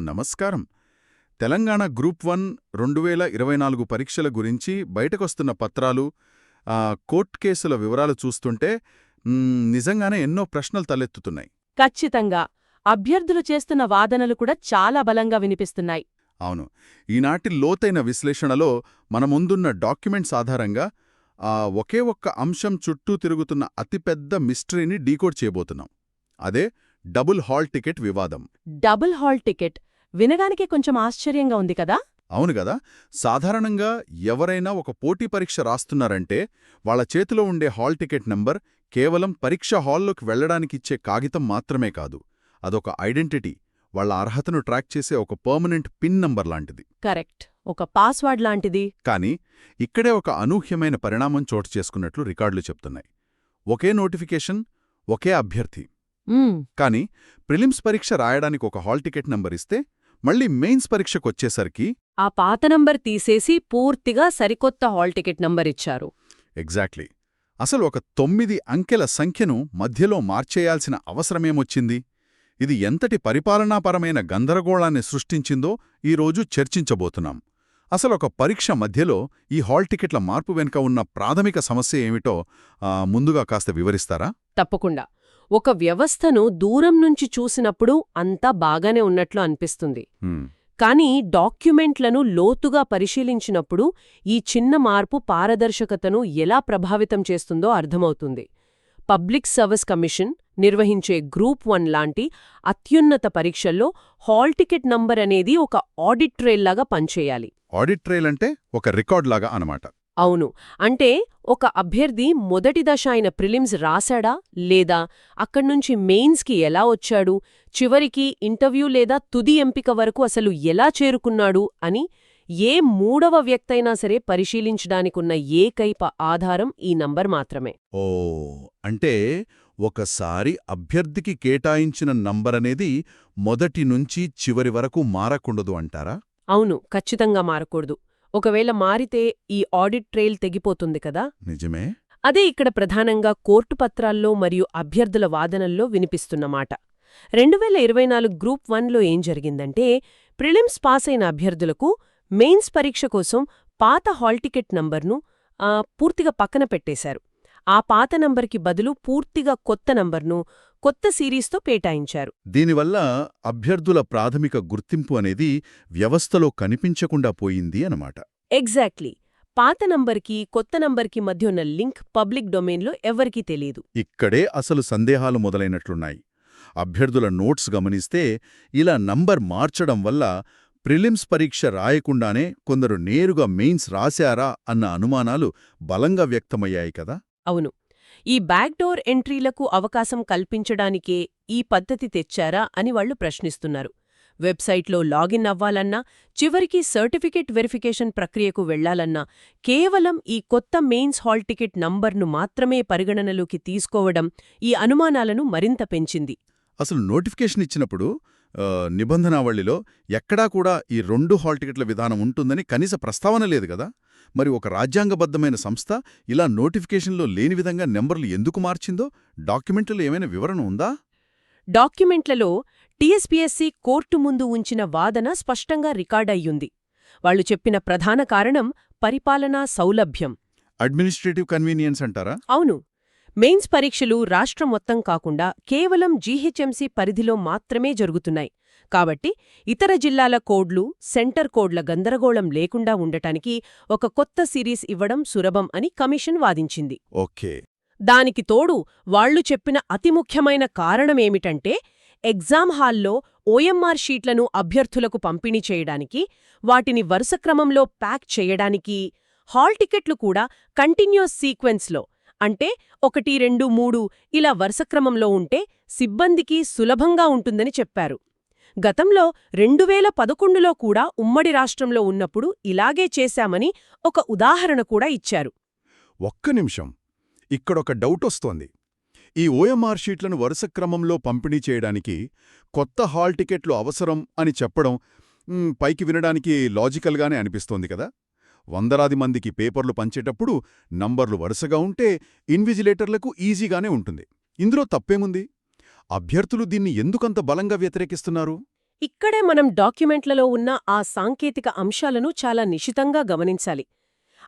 నమస్కారం. తెలంగాణ గ్రూప్ 1 2024 పరీక్షల గురించి బయటకొస్తున్న పత్రాలు, కోర్టు కేసుల వివరాలు చూస్తుంటే నిజంగానే ఎన్నో ప్రశ్నలు తలెత్తుతున్నాయి. ఖచ్చితంగా. అభ్యర్థులు చేస్తున్న వాదనలు కూడా చాలా బలంగా వినిపిస్తున్నాయి. అవును. ఈనాటి లోతైన విశ్లేషణలో మన ముందున్న డాక్యుమెంట్స్ ఆధారంగా ఒకే ఒక్క అంశం చుట్టూ తిరుగుతున్న అతిపెద్ద మిస్టరీని డీకోడ్ చేయబోతున్నాం. అదే డబుల్ హాల్ టికెట్ వివాదం. డబుల్ హాల్ టికెట్ వినగానికే కొంచెం ఆశ్చర్యంగా ఉంది కదా? అవును గదా. సాధారణంగా ఎవరైనా ఒక పోటీ పరీక్ష రాస్తున్నారంటే వాళ్ల చేతిలో ఉండే హాల్ టికెట్ నంబర్ కేవలం పరీక్ష హాల్లోకి వెళ్లడానికిచ్చే కాగితం మాత్రమే కాదు, అదొక ఐడెంటిటీ, వాళ్ల అర్హతను ట్రాక్ చేసే ఒక పర్మనెంట్ పిన్ నంబర్ లాంటిది. కరెక్ట్, ఒక పాస్వర్డ్ లాంటిది. కానీ ఇక్కడే ఒక అనూహ్యమైన పరిణామం చోటు చేసుకున్నట్లు రికార్డులు చెప్తున్నాయి. ఒకే నోటిఫికేషన్, ఒకే అభ్యర్థి. కానీ ప్రిలిమ్స్ పరీక్ష రాయడానికి ఒక హాల్ టికెట్ నంబర్ ఇస్తే మళ్ళీ మెయిన్స్ పరీక్షకొచ్చేసరికి ఆ పాత నంబర్ తీసేసి పూర్తిగా సరికొత్త హాల్ టికెట్ నంబర్ ఇచ్చారు. ఎగ్జాక్ట్లీ. అసలు ఒక 9 అంకెల సంఖ్యను మధ్యలో మార్చేయాల్సిన అవసరమేమొచ్చింది? ఇది ఎంతటి పరిపాలనాపరమైన గందరగోళాన్ని సృష్టించిందో ఈరోజు చర్చించబోతున్నాం. అసలొక పరీక్ష మధ్యలో ఈ హాల్ టికెట్ల మార్పు వెనుక ఉన్న ప్రాథమిక సమస్య ఏమిటో ముందుగా కాస్త వివరిస్తారా? తప్పకుండా. ఒక వ్యవస్థను దూరం నుంచి చూసినప్పుడు అంతా బాగానే ఉన్నట్లు అనిపిస్తుంది. కానీ డాక్యుమెంట్లను లోతుగా పరిశీలించినప్పుడు ఈ చిన్న మార్పు పారదర్శకతను ఎలా ప్రభావితం చేస్తుందో అర్థమవుతుంది. పబ్లిక్ సర్వీస్ కమిషన్ నిర్వహించే గ్రూప్ 1 లాంటి అత్యున్నత పరీక్షల్లో హాల్ టికెట్ నంబర్ అనేది ఒక ఆడిట్ ట్రైల్ లాగా పనిచేయాలి. ఆడిట్ ట్రైల్ అంటే ఒక రికార్డ్ లాగా అనమాట. అవును. అంటే ఒక అభ్యర్థి మొదటి దశ అయిన ప్రిలిమ్స్ రాశాడా లేదా, అక్కడ్నుంచి మెయిన్స్కి ఎలా వచ్చాడు, చివరికి ఇంటర్వ్యూ లేదా తుది ఎంపిక వరకు అసలు ఎలా చేరుకున్నాడు అని ఏ మూడవ వ్యక్తైనా సరే పరిశీలించడానికున్న ఏకైక ఆధారం ఈ నంబర్ మాత్రమే. అంటే ఒకసారి అభ్యర్థికి కేటాయించిన నంబరనేది మొదటి నుంచి చివరి వరకు మారకుండదు అంటారా? అవును, ఖచ్చితంగా మారకూడదు. ఒకవేళ మారితే ఈ ఆడిట్ ట్రైల్ తెగిపోతుంది కదా. నిజమే. అదే ఇక్కడ ప్రధానంగా కోర్టు పత్రాల్లో మరియు అభ్యర్థుల వాదనల్లో వినిపిస్తున్నమాట. 2024 గ్రూప్ 1లో ఏం జరిగిందంటే, ప్రిలిమ్స్ పాస్ అయిన అభ్యర్థులకు మెయిన్స్ పరీక్ష కోసం పాత హాల్ టికెట్ నంబర్ను పూర్తిగా పక్కన పెట్టేశారు. ఆ పాత నంబర్కి బదులు పూర్తిగా కొత్త నంబర్ను కొత్త సిరీస్తో పేటాయించారు. దీనివల్ల అభ్యర్థుల ప్రాథమిక గుర్తింపు అనేది వ్యవస్థలో కనిపించకుండా పోయింది అనమాట. ఎగ్జాక్ట్లీ. పాత నంబర్కి కొత్త నంబర్కి మధ్య ఉన్న లింక్ పబ్లిక్ డొమైన్లో ఎవరికీ తెలీదు. ఇక్కడే అసలు సందేహాలు మొదలైనట్లున్నాయి. అభ్యర్థుల నోట్స్ గమనిస్తే ఇలా నంబర్ మార్చడం వల్ల ప్రిలిమ్స్ పరీక్ష రాయకుండానే కొందరు నేరుగా మెయిన్స్ రాశారా అన్న అనుమానాలు బలంగా వ్యక్తమయ్యాయి కదా. అవును. ఈ బ్యాక్డోర్ ఎంట్రీలకు అవకాశం కల్పించడానికే ఈ పద్ధతి తెచ్చారా అని వాళ్లు ప్రశ్నిస్తున్నారు. వెబ్సైట్లో లాగిన్ అవ్వాలన్నా, చివరికి సర్టిఫికేట్ వెరిఫికేషన్ ప్రక్రియకు వెళ్లాలన్నా కేవలం ఈ కొత్త మెయిన్స్ హాల్ టికెట్ నంబర్ను మాత్రమే పరిగణనలోకి తీసుకోవడం ఈ అనుమానాలను మరింత పెంచింది. అసలు నోటిఫికేషన్ ఇచ్చినప్పుడు నిబంధనావళిలో ఎక్కడా కూడా ఈ 2 హాల్ టికెట్ల విధానం ఉంటుందని కనీస ప్రస్తావన లేదు కదా. మరి ఒక రాజ్యాంగబద్ధమైన సంస్థ ఇలా నోటిఫికేషన్లో లేని విధంగా నెంబర్లు ఎందుకు మార్చిందో డాక్యుమెంట్లలో ఏమైనా వివరణ ఉందా? డాక్యుమెంట్లలో టీఎస్పీఎస్సీ కోర్టు ముందు ఉంచిన వాదన స్పష్టంగా రికార్డయ్యుంది. వాళ్లు చెప్పిన ప్రధాన కారణం పరిపాలనా సౌలభ్యం. అడ్మినిస్ట్రేటివ్ కన్వీనియన్స్ అంటారా? అవును. మెయిన్స్ పరీక్షలు రాష్ట్రం మొత్తం కాకుండా కేవలం జీహెచ్ఎంసీ పరిధిలో మాత్రమే జరుగుతున్నాయి. కాబట్టి ఇతర జిల్లాల కోడ్లు, సెంటర్ కోడ్ల గందరగోళం లేకుండా ఉండటానికి ఒక కొత్త సిరీస్ ఇవ్వడం సులభం అని కమిషన్ వాదించింది. ఓకే. దానికి తోడు వాళ్లు చెప్పిన అతి ముఖ్యమైన కారణమేమిటంటే, ఎగ్జామ్ హాల్లో ఓఎంఆర్ షీట్లను అభ్యర్థులకు పంపిణీ చేయడానికి, వాటిని వరుసక్రమంలో ప్యాక్ చేయడానికి, హాల్ టికెట్లు కూడా కంటిన్యూస్ సీక్వెన్స్లో అంటే 1, 2, 3 ఇలా వరుసక్రమంలో ఉంటే సిబ్బందికి సులభంగా ఉంటుందని చెప్పారు. గతంలో 2011లో కూడా ఉమ్మడి రాష్ట్రంలో ఉన్నప్పుడు ఇలాగే చేశామని ఒక ఉదాహరణ కూడా ఇచ్చారు. ఒక్క నిమిషం, ఇక్కడొక డౌటొస్తోంది. ఈ ఓఎంఆర్ షీట్లను వరుసక్రమంలో పంపిణీ చేయడానికి కొత్త హాల్ టికెట్లు అవసరం అని చెప్పడం పైకి వినడానికి లాజికల్గానే అనిపిస్తోంది కదా. వందలాది మందికి పేపర్లు పంచేటప్పుడు నంబర్లు వరుసగా ఉంటే ఇన్విజిలేటర్లకు ఈజీగానే ఉంటుంది. ఇందులో తప్పేముంది? అభ్యర్థులు దీన్ని ఎందుకంత బలంగా వ్యతిరేకిస్తున్నారు? ఇక్కడే మనం డాక్యుమెంట్లలో ఉన్న ఆ సాంకేతిక అంశాలను చాలా నిశితంగా గమనించాలి.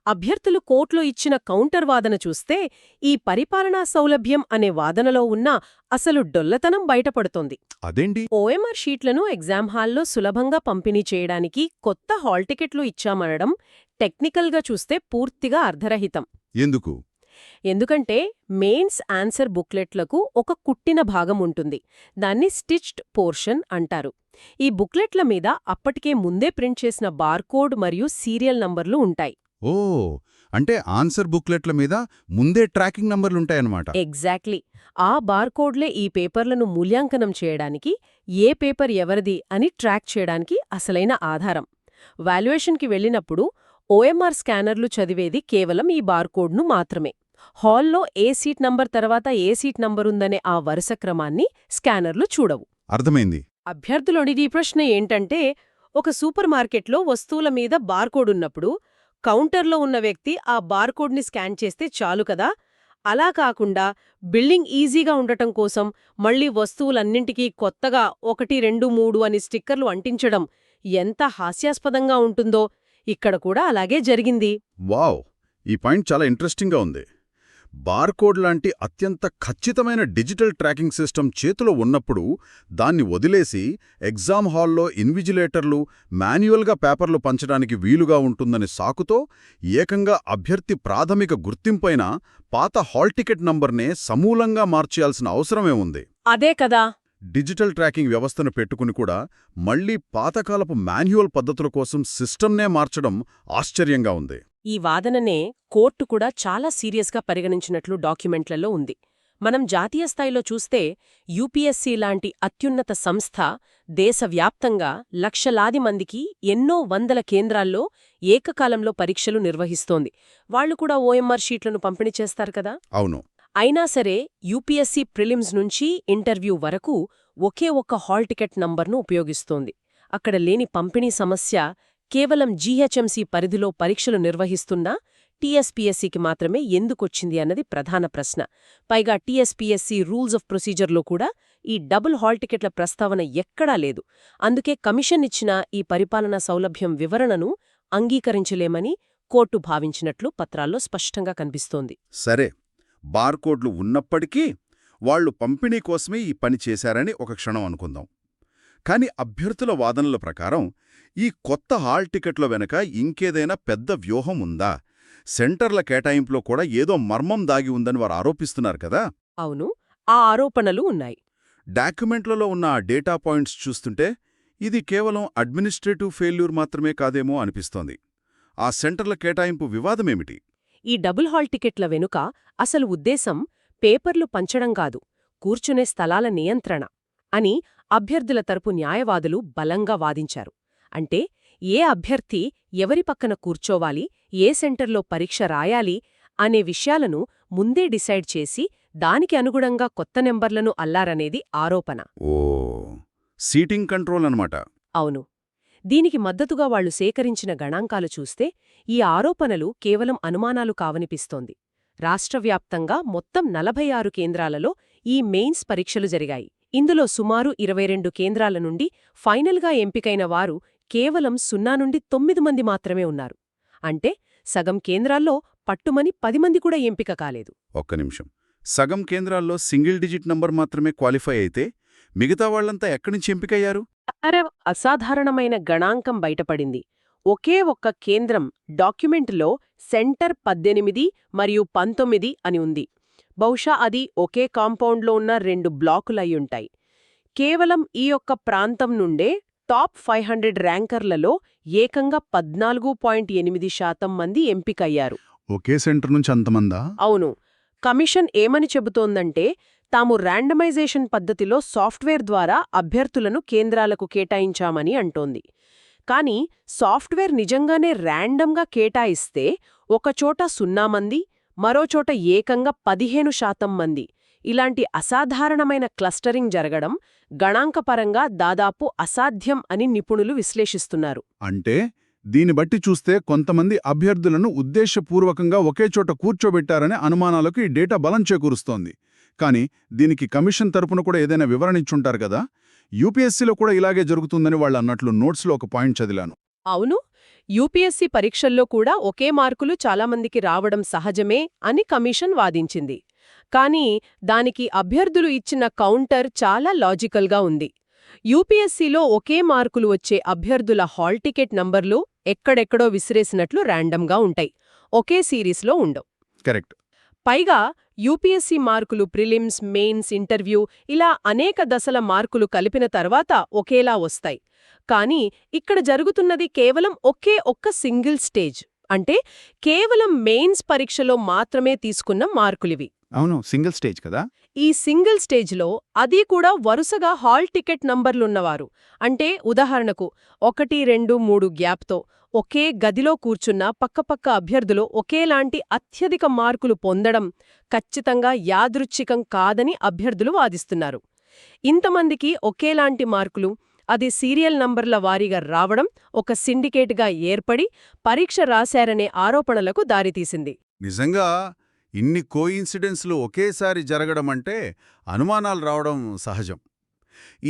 అభ్యర్థులు కోర్టులో ఇచ్చిన కౌంటర్ వాదన చూస్తే ఈ పరిపాలనా సౌలభ్యం అనే వాదనలో ఉన్న అసలు డొల్లతనం బయటపడుతోంది. అదేంటి? ఓఎంఆర్ షీట్లను ఎగ్జామ్ హాల్లో సులభంగా పంపిణీ చేయడానికి కొత్త హాల్ టికెట్లు ఇచ్చామనడం టెక్నికల్గా చూస్తే పూర్తిగా అర్ధరహితం. ఎందుకు? ఎందుకంటే మెయిన్స్ ఆన్సర్ బుక్లెట్లకు ఒక కుట్టిన భాగం ఉంటుంది. దాన్ని స్టిచ్డ్ పోర్షన్ అంటారు. ఈ బుక్లెట్ల మీద అప్పటికే ముందే ప్రింట్ చేసిన బార్కోడ్ మరియు సీరియల్ నంబర్లు ఉంటాయి. ఓ, అంటే ఆన్సర్ బుక్లెట్ల మీద ముందే ట్రాకింగ్ నంబర్లుంటాయన్నమాట. ఎగ్జాక్ట్లీ. ఆ బార్కోడ్లే ఈ పేపర్లను మూల్యాంకనం చేయడానికి, ఏ పేపర్ ఎవరిది అని ట్రాక్ చేయడానికి అసలైన ఆధారం. వాల్యుయేషన్కి వెళ్ళినప్పుడు ఓఎంఆర్ స్కానర్లు చదివేది కేవలం ఈ బార్కోడ్ను మాత్రమే. హాల్లో ఏ సీట్ నంబర్ తర్వాత ఏ సీట్ నంబరుందనే ఆ వరుస క్రమాన్ని స్కానర్లు చూడవు. అర్థమైంది. అభ్యర్థులొడిది ప్రశ్న ఏంటంటే, ఒక సూపర్ మార్కెట్లో వస్తువుల మీద బార్కోడ్ ఉన్నప్పుడు కౌంటర్లో ఉన్న వ్యక్తి ఆ బార్కోడ్ని స్కాన్ చేస్తే చాలు కదా? అలా కాకుండా బిల్లింగ్ ఈజీగా ఉండటం కోసం మళ్ళీ వస్తువులన్నింటికీ కొత్తగా 1, 2, 3 అని స్టిక్కర్లు అంటించడం ఎంత హాస్యాస్పదంగా ఉంటుందో ఇక్కడ కూడా అలాగే జరిగింది. వావ్! ఈ పాయింట్ చాలా ఇంట్రెస్టింగ్గా ఉంది. బార్కోడ్ లాంటి అత్యంత ఖచ్చితమైన డిజిటల్ ట్రాకింగ్ సిస్టమ్ చేతిలో ఉన్నప్పుడు దాన్ని వదిలేసి ఎగ్జామ్ హాల్లో ఇన్విజిలేటర్లు మాన్యువల్గా పేపర్లు పంచడానికి వీలుగా ఉంటుందని సాకుతో ఏకంగా అభ్యర్థి ప్రాథమిక గుర్తింపైన పాత హాల్ టికెట్ నంబర్నే సమూలంగా మార్చేయాల్సిన అవసరమే ఉంది. అదే కదా. డిజిటల్ ట్రాకింగ్ వ్యవస్థను పెట్టుకుని కూడా మళ్లీ పాతకాలపు మాన్యువల్ పద్ధతుల కోసం సిస్టమ్నే మార్చడం ఆశ్చర్యంగా ఉంది. ఈ వాదననే కోర్టు కూడా చాలా సీరియస్గా పరిగణించినట్లు డాక్యుమెంట్లలో ఉంది. మనం జాతీయ స్థాయిలో చూస్తే యూపీఎస్సీ లాంటి అత్యున్నత సంస్థ దేశవ్యాప్తంగా లక్షలాది మందికి ఎన్నో వందల కేంద్రాల్లో ఏకకాలంలో పరీక్షలు నిర్వహిస్తోంది. వాళ్లు కూడా ఓఎంఆర్ షీట్లను పంపిణీ చేస్తారు కదా. అవును. అయినా సరే యూపీఎస్సీ ప్రిలిమ్స్ నుంచి ఇంటర్వ్యూ వరకు ఒకే ఒక్క హాల్ టికెట్ నంబర్ను ఉపయోగిస్తోంది. అక్కడ లేని పంపిణీ సమస్య కేవలం జీహెచ్ఎంసీ పరిధిలో పరీక్షలు నిర్వహిస్తున్నా టీఎస్పీఎస్సీకి మాత్రమే ఎందుకొచ్చింది అన్నది ప్రధాన ప్రశ్న. పైగా టీఎస్పీఎస్సీ రూల్స్ ఆఫ్ ప్రొసీజర్లో కూడా ఈ డబుల్ హాల్ టికెట్ల ప్రస్తావన ఎక్కడా లేదు. అందుకే కమిషన్ ఇచ్చిన ఈ పరిపాలనా సౌలభ్యం వివరణను అంగీకరించలేమని కోర్టు భావించినట్లు పత్రాల్లో స్పష్టంగా కనిపిస్తోంది. సరే, బార్కోడ్లు ఉన్నప్పటికీ వాళ్లు పంపిణీ కోసమే ఈ పని చేశారని ఒక క్షణం అనుకుందాం. కాని అభ్యర్థుల వాదనల ప్రకారం ఈ కొత్త హాల్ టికెట్ల వెనక ఇంకేదైనా పెద్ద వ్యూహం ఉందా? సెంటర్ల కేటాయింపులో కూడా ఏదో మర్మం దాగి ఉందని వారు ఆరోపిస్తున్నారు కదా. అవును, ఆ ఆరోపణలు ఉన్నాయి. డాక్యుమెంట్లలో ఉన్న ఆ డేటా పాయింట్స్ చూస్తుంటే ఇది కేవలం అడ్మినిస్ట్రేటివ్ ఫెయిల్యూర్ మాత్రమే కాదేమో అనిపిస్తోంది. ఆ సెంటర్ల కేటాయింపు వివాదమేమిటి? ఈ డబుల్ హాల్ టికెట్ల వెనుక అసలు ఉద్దేశం పేపర్లు పంచడం కాదు, కూర్చునే స్థలాల నియంత్రణ అని అభ్యర్థుల తరపు న్యాయవాదులు బలంగా వాదించారు. అంటే ఏ అభ్యర్థి ఎవరి పక్కన కూర్చోవాలి, ఏ సెంటర్లో పరీక్ష రాయాలి అనే విషయాలను ముందే డిసైడ్ చేసి దానికి అనుగుణంగా కొత్త నెంబర్లను అల్లారనేది ఆరోపణ. ఓ, సీటింగ్ కంట్రోల్ అన్నమాట. అవును. దీనికి మద్దతుగా వాళ్లు సేకరించిన గణాంకాలు చూస్తే ఈ ఆరోపణలు కేవలం అనుమానాలు కావనిపిస్తోంది. రాష్ట్రవ్యాప్తంగా మొత్తం 46 కేంద్రాలలో ఈ మెయిన్స్ పరీక్షలు జరిగాయి. ఇందులో సుమారు 22 కేంద్రాల నుండి ఫైనల్గా ఎంపికైన వారు కేవలం 0 నుండి 9 మంది మాత్రమే ఉన్నారు. అంటే సగం కేంద్రాల్లో పట్టుమని 10 మంది కూడా ఎంపిక కాలేదు. ఒక్క నిమిషం. సగం కేంద్రాల్లో సింగిల్ డిజిట్ నంబర్ మాత్రమే క్వాలిఫై అయితే మిగతా వాళ్లంతా ఎక్కడినుంచి ఎంపికయ్యారు? అసాధారణమైన గణాంకం బయటపడింది. ఒకే ఒక్క కేంద్రం డాక్యుమెంటులో సెంటర్ 18 మరియు 19 అని ఉంది. బహుశా అది ఒకే కాంపౌండ్లో ఉన్న 2 బ్లాకులయ్యుంటాయి. కేవలం ఈ ఒక్క ప్రాంతం నుండే టాప్ 500 ర్యాంకర్లలో ఏకంగా 14.8% మంది ఎంపికయ్యారు. ఒకే సెంటర్ నుంచి అంతమందా? అవును. కమిషన్ ఏమని చెబుతోందంటే తాము ర్యాండమైజేషన్ పద్ధతిలో సాఫ్ట్వేర్ ద్వారా అభ్యర్థులను కేంద్రాలకు కేటాయించామని అంటోంది. కానీ సాఫ్ట్వేర్ నిజంగానే ర్యాండమ్గా కేటాయిస్తే ఒకచోట 0 మంది, మరోచోట ఏకంగా 15% మంది ఇలాంటి అసాధారణమైన క్లస్టరింగ్ జరగడం గణాంకపరంగా దాదాపు అసాధ్యం అని నిపుణులు విశ్లేషిస్తున్నారు. అంటే దీని బట్టి చూస్తే కొంతమంది అభ్యర్థులను ఉద్దేశపూర్వకంగా ఒకేచోట కూర్చోబెట్టారనే అనుమానాలకు ఈ డేటా బలం చేకూరుస్తోంది. కాని దీనికి కమిషన్ తరపున కూడా ఏదైనా వివరణ ఇచ్చుంటారు కదా. యూపీఎస్సీలో కూడా ఇలాగే జరుగుతుందని వాళ్ళు అన్నట్లు నోట్స్లో ఒక పాయింట్ చదివాను. అవును, యూపీఎస్సీ పరీక్షల్లో కూడా ఒకే మార్కులు చాలామందికి రావడం సహజమే అని కమిషన్ వాదించింది. కానీ దానికి అభ్యర్థులు ఇచ్చిన కౌంటర్ చాలా లాజికల్గా ఉంది. యూపీఎస్సీలో ఒకే మార్కులు వచ్చే అభ్యర్థుల హాల్ టికెట్ నంబర్లు ఎక్కడెక్కడో విసిరేసినట్లు ర్యాండమ్గా ఉంటాయి, ఒకే సిరీస్లో ఉండవు. కరెక్ట్. పైగా యూపీఎస్సీ మార్కులు ప్రిలిమ్స్, మెయిన్స్, ఇంటర్వ్యూ ఇలా అనేక దశల మార్కులు కలిపిన తర్వాత ఒకేలా వస్తాయి. కానీ ఇక్కడ జరుగుతున్నది కేవలం ఒక్క సింగిల్ స్టేజ్, అంటే కేవలం మెయిన్స్ పరీక్షలో మాత్రమే తీసుకున్న మార్కులివి. అవును, సింగిల్ స్టేజ్ కదా. ఈ సింగిల్ స్టేజ్లో అదీ కూడా వరుసగా హాల్ టికెట్ నంబర్లున్నవారు, అంటే ఉదాహరణకు 1, 2, 3 గ్యాప్తో ఒకే గదిలో కూర్చున్న పక్కపక్క అభ్యర్థులు ఒకేలాంటి అత్యధిక మార్కులు పొందడం ఖచ్చితంగా యాదృచ్ఛికం కాదని అభ్యర్థులు వాదిస్తున్నారు. ఇంతమందికి ఒకేలాంటి మార్కులు, అది సీరియల్ నంబర్ల వారీగా రావడం ఒక సిండికేట్గా ఏర్పడి పరీక్ష రాశారనే ఆరోపణలకు దారితీసింది. నిజంగా ఇన్ని కోయిన్సిడెన్స్లు ఒకేసారి జరగడమంటే అనుమానాలు రావడం సహజం.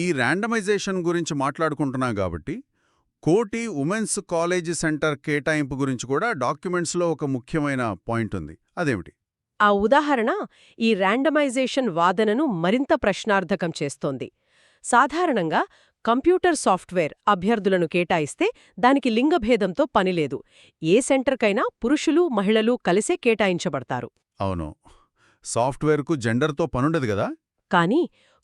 ఈ ర్యాండమైజేషన్ గురించి మాట్లాడుకుంటున్నాం కాబట్టి కోటి ఉమెన్స్ కాలేజీ సెంటర్ కేటాయింపు గురించి కూడా డాక్యుమెంట్స్లో ఒక ముఖ్యమైన పాయింట్ ఉంది. అదేమిటి? ఆ ఉదాహరణ ఈ ర్యాండమైజేషన్ వాదనను మరింత ప్రశ్నార్థకం చేస్తోంది. సాధారణంగా కంప్యూటర్ సాఫ్ట్వేర్ అభ్యర్థులను కేటాయిస్తే దానికి లింగభేదంతో పనిలేదు. ఏ సెంటర్కైనా పురుషులు, మహిళలు కలిసే కేటాయించబడతారు. అవును, సాఫ్ట్వేర్కు జెండర్తో పనుండదు కదా. కానీ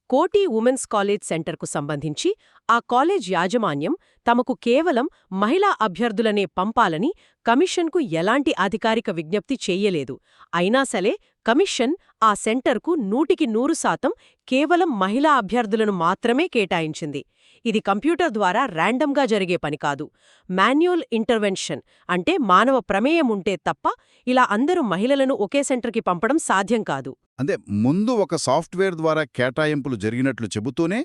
కోటి ఉమెన్స్ కాలేజ్ సెంటర్కు సంబంధించి ఆ కాలేజ్ యాజమాన్యం తమకు కేవలం మహిళా అభ్యర్థులనే పంపాలని కమిషన్కు ఎలాంటి అధికారిక విజ్ఞప్తి చెయ్యలేదు. అయినా సరే కమిషన్ ఆ సెంటర్కు 100% కేవలం మహిళా అభ్యర్థులను మాత్రమే కేటాయించింది. ఇది కంప్యూటర్ ద్వారా ర్యాండమ్గా జరిగే పని కాదు. మాన్యువల్ ఇంటర్వెన్షన్, అంటే మానవ ప్రమేయం ఉంటే తప్ప ఇలా అందరూ మహిళలను ఒకే సెంటర్కి పంపడం సాధ్యం కాదు. అంటే ముందు ఒక సాఫ్ట్వేర్ ద్వారా కేటాయింపులు జరిగినట్లు చెబుతూనే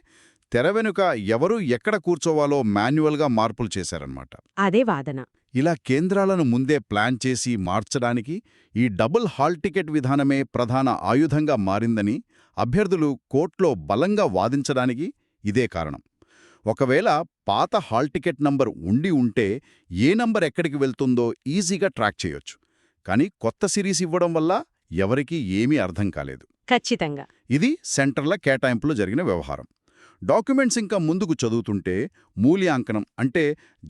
తెర వెనుక ఎవరు ఎక్కడ కూర్చోవాలో మాన్యువల్గా మార్పులు చేశారన్నమాట. అదే వాదన. ఇలా కేంద్రాలను ముందే ప్లాన్ చేసి మార్చడానికి ఈ డబుల్ హాల్ టికెట్ విధానమే ప్రధాన ఆయుధంగా మారిందని అభ్యర్థులు కోర్టులో బలంగా వాదించడానికి ఇదే కారణం. ఒకవేళ పాత హాల్ టికెట్ నంబర్ ఉండి ఉంటే ఏ నంబర్ ఎక్కడికి వెళ్తుందో ఈజీగా ట్రాక్ చేయొచ్చు. కానీ కొత్త సిరీస్ ఇవ్వడం వల్ల ఎవరికీ ఏమీ అర్థం కాలేదు. ఖచ్చితంగా ఇది సెంటర్ల కేటాయింపులో జరిగిన వ్యవహారం. డాక్యుమెంట్స్ ఇంకా ముందుకు చదువుతుంటే మూల్యాంకనం అంటే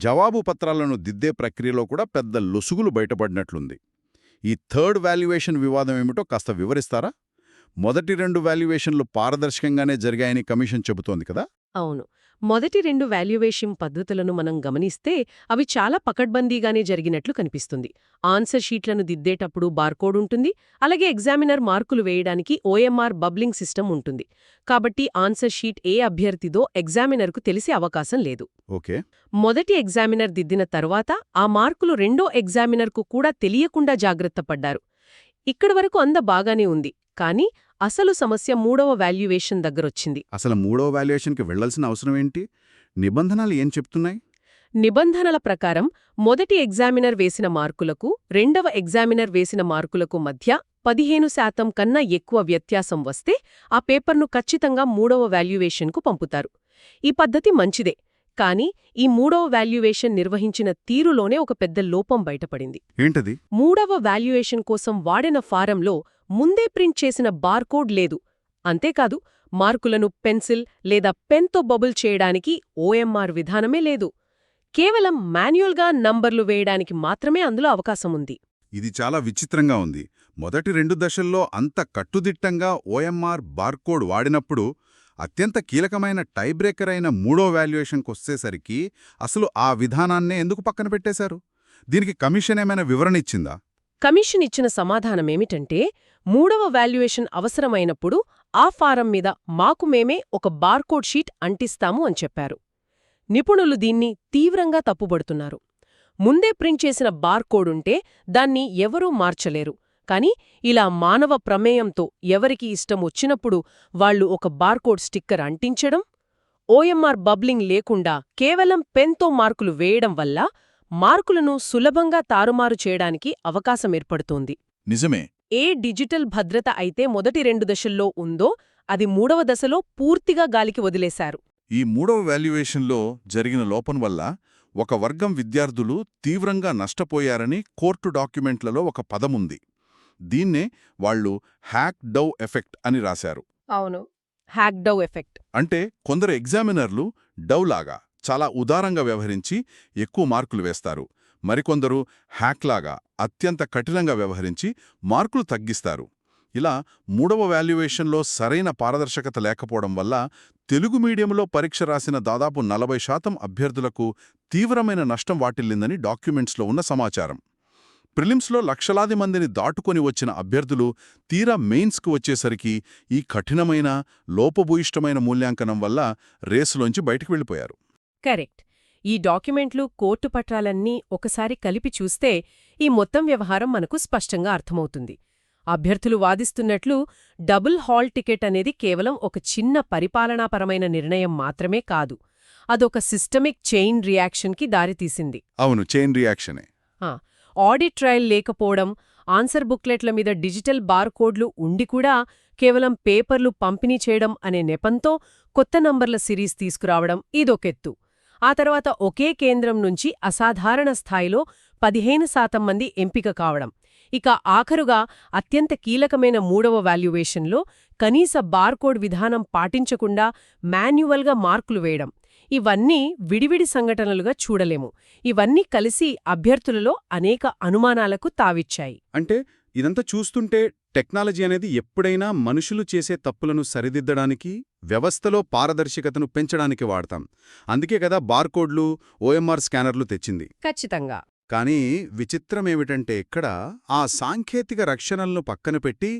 జవాబు పత్రాలను దిద్దే ప్రక్రియలో కూడా పెద్ద లొసుగులు బయటపడినట్లుంది. ఈ థర్డ్ వాల్యుయేషన్ వివాదం ఏమిటో కాస్త వివరిస్తారా? మొదటి 2 వాల్యుయేషన్లు పారదర్శకంగానే జరిగాయని కమిషన్ చెబుతోంది కదా. అవును, మొదటి 2 వాల్యుయేషన్ పద్ధతులను మనం గమనిస్తే అవి చాలా పకడ్బందీగానే జరిగినట్లు కనిపిస్తుంది. ఆన్సర్ షీట్లను దిద్దేటప్పుడు బార్కోడ్ ఉంటుంది, అలాగే ఎగ్జామినర్ మార్కులు వేయడానికి OMR బబ్లింగ్ సిస్టమ్ ఉంటుంది. కాబట్టి ఆన్సర్ షీట్ ఏ అభ్యర్థిదో ఎగ్జామినర్కు తెలిసే అవకాశం లేదు. ఓకే. మొదటి ఎగ్జామినర్ దిద్దిన తర్వాత ఆ మార్కులు రెండో ఎగ్జామినర్కు కూడా తెలియకుండా జాగ్రత్త పడ్డారు. ఇక్కడి వరకు అంద బాగానే ఉంది. కానీ అసలు సమస్య 3వ వాల్యుయేషన్ దగ్గరొచ్చింది. అసలు 3వ వాల్యుయేషన్కి వెళ్లాల్సిన అవసరం ఏంటి? నిబంధనలు ఏం చెప్తున్నాయి? నిబంధనల ప్రకారం మొదటి ఎగ్జామినర్ వేసిన మార్కులకు రెండవ ఎగ్జామినర్ వేసిన మార్కులకు మధ్య 15% కన్నా ఎక్కువ వ్యత్యాసం వస్తే ఆ పేపర్ను ఖచ్చితంగా 3వ వాల్యుయేషన్కు పంపుతారు. ఈ పద్ధతి మంచిదే. కానీ ఈ 3వ వాల్యుయేషన్ నిర్వహించిన తీరులోనే ఒక పెద్ద లోపం బయటపడింది. ఏంటది? 3వ వాల్యుయేషన్ కోసం వాడిన ఫారంలో ముందే ప్రింట్ చేసిన బార్కోడ్ లేదు. అంతేకాదు, మార్కులను పెన్సిల్ లేదా పెన్తో బబుల్ చేయడానికి OMR విధానమే లేదు. కేవలం మాన్యువల్గా నంబర్లు వేయడానికి మాత్రమే అందులో అవకాశం ఉంది. ఇది చాలా విచిత్రంగా ఉంది. మొదటి 2 దశల్లో అంత కట్టుదిట్టంగా OMR బార్కోడ్ వాడినప్పుడు అత్యంత కీలకమైన టైబ్రేకర్ అయిన 3వ వాల్యుయేషన్కొచ్చేసరికి అసలు ఆ విధానాన్నే ఎందుకు పక్కన పెట్టేశారు? దీనికి కమిషన్ ఏమైనా వివరణ ఇచ్చిందా? కమిషన్ ఇచ్చిన సమాధానమేమిటంటే 3వ వాల్యుయేషన్ అవసరమైనప్పుడు ఆ ఫారం మీద మాకు మేమే ఒక బార్కోడ్ షీట్ అంటిస్తాము అని చెప్పారు. నిపుణులు దీన్ని తీవ్రంగా తప్పుబడుతున్నారు. ముందే ప్రింట్ చేసిన బార్కోడ్ ఉంటే దాన్ని ఎవరూ మార్చలేరు. కానీ ఇలా మానవ ప్రమేయంతో ఎవరికి ఇష్టం వచ్చినప్పుడు వాళ్లు ఒక బార్కోడ్ స్టిక్కర్ అంటించడం, OMR బబ్లింగ్ లేకుండా కేవలం పెన్తో మార్కులు వేయడం వల్ల మార్కులను సులభంగా తారుమారు చేయడానికి అవకాశం ఏర్పడుతోంది. నిజమే. ఏ డిజిటల్ భద్రత అయితే మొదటి 2 దశల్లో ఉందో అది 3వ దశలో పూర్తిగా గాలికి వదిలేశారు. ఈ మూడవ వాల్యుయేషన్లో జరిగిన లోపం వల్ల ఒక వర్గం విద్యార్థులు తీవ్రంగా నష్టపోయారని కోర్టు డాక్యుమెంట్లలో ఒక పదముంది. దీన్నే వాళ్ళు హ్యాక్ డౌ ఎఫెక్ట్ అని రాశారు. అవును, హ్యాక్డౌ ఎఫెక్ట్. అంటే కొందరు ఎగ్జామినర్లు డౌలాగా చాలా ఉదారంగా వ్యవహరించి ఎక్కువ మార్కులు వేస్తారు. మరికొందరు హ్యాక్లాగా అత్యంత కఠినంగా వ్యవహరించి మార్కులు తగ్గిస్తారు. ఇలా మూడవ వాల్యుయేషన్లో సరైన పారదర్శకత లేకపోవడం వల్ల తెలుగు మీడియంలో పరీక్ష రాసిన దాదాపు 40% అభ్యర్థులకు తీవ్రమైన నష్టం వాటిల్లిందని డాక్యుమెంట్స్లో ఉన్న సమాచారం. ప్రిలిమ్స్లో లక్షలాది మందిని దాటుకొని వచ్చిన అభ్యర్థులు తీరా మెయిన్స్కు వచ్చేసరికి ఈ కఠినమైన లోపభూయిష్టమైన మూల్యాంకనం వల్ల రేసులోంచి బయటకు వెళ్ళిపోయారు. కరెక్ట్. ఈ డాక్యుమెంట్లు, కోర్టు పత్రాలన్నీ ఒకసారి కలిపి చూస్తే ఈ మొత్తం వ్యవహారం మనకు స్పష్టంగా అర్థమవుతుంది. అభ్యర్థులు వాదిస్తున్నట్లు డబుల్ హాల్ టికెట్ అనేది కేవలం ఒక చిన్న పరిపాలనాపరమైన నిర్ణయం మాత్రమే కాదు, అదొక సిస్టమిక్ చైన్ రియాక్షన్కి దారితీసింది. అవును, చైన్ రియాక్షనే. ఆడిట్ ట్రయల్ లేకపోవడం, ఆన్సర్ బుక్లెట్ల మీద డిజిటల్ బార్కోడ్లు ఉండి కూడా కేవలం పేపర్లు పంపిణీ చేయడం అనే నెపంతో కొత్త నంబర్ల సిరీస్ తీసుకురావడం ఇదొకెత్తు. ఆ తర్వాత ఒకే కేంద్రం నుంచి అసాధారణ స్థాయిలో 15% మంది ఎంపిక కావడం. ఇక ఆఖరుగా అత్యంత కీలకమైన మూడవ వాల్యుయేషన్లో కనీస బార్కోడ్ విధానం పాటించకుండా మాన్యువల్గా మార్కులు వేయడం. ఇవన్నీ విడివిడి సంఘటనలుగా చూడలేము. ఇవన్నీ కలిసి అభ్యర్థులలో అనేక అనుమానాలకు తావిచ్చాయి. అంటే ఇదంతా చూస్తుంటే టెక్నాలజీ అనేది ఎప్పుడైనా మనుషులు చేసే తప్పులను సరిదిద్దడానికి, వ్యవస్థలో పారదర్శకతను పెంచడానికి వాడతాం. అందుకే కదా బార్కోడ్లు, ఓఎంఆర్ స్కానర్లు తెచ్చింది. ఖచ్చితంగా. కానీ విచిత్రమేమిటంటే ఇక్కడ ఆ సాంకేతిక రక్షణలను పక్కన పెట్టి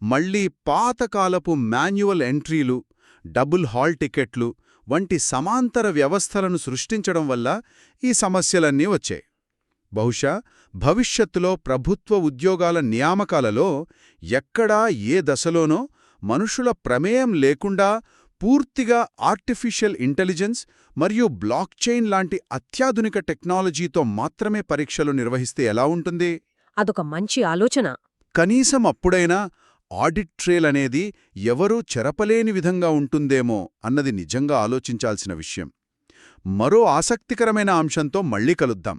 మళ్లీ పాతకాలపు మాన్యువల్ ఎంట్రీలు, డబుల్ హాల్ టికెట్లు వంటి సమాంతర వ్యవస్థలను సృష్టించడం వల్ల ఈ సమస్యలన్నీ వచ్చాయి. బహుశా భవిష్యత్తులో ప్రభుత్వ ఉద్యోగాల నియామకాలలో ఎక్కడా ఏ దశలోనో మనుషుల ప్రమేయం లేకుండా పూర్తిగా ఆర్టిఫిషియల్ ఇంటెలిజెన్స్ మరియు బ్లాక్చైన్ లాంటి అత్యాధునిక టెక్నాలజీతో మాత్రమే పరీక్షలు నిర్వహిస్తే ఎలా ఉంటుంది? అదొక మంచి ఆలోచన. కనీసం అప్పుడైనా ఆడిట్ ట్రేల్ అనేది ఎవరూ చెరపలేని విధంగా ఉంటుందేమో అన్నది నిజంగా ఆలోచించాల్సిన విషయం. మరో ఆసక్తికరమైన అంశంతో మళ్ళీ కలుద్దాం.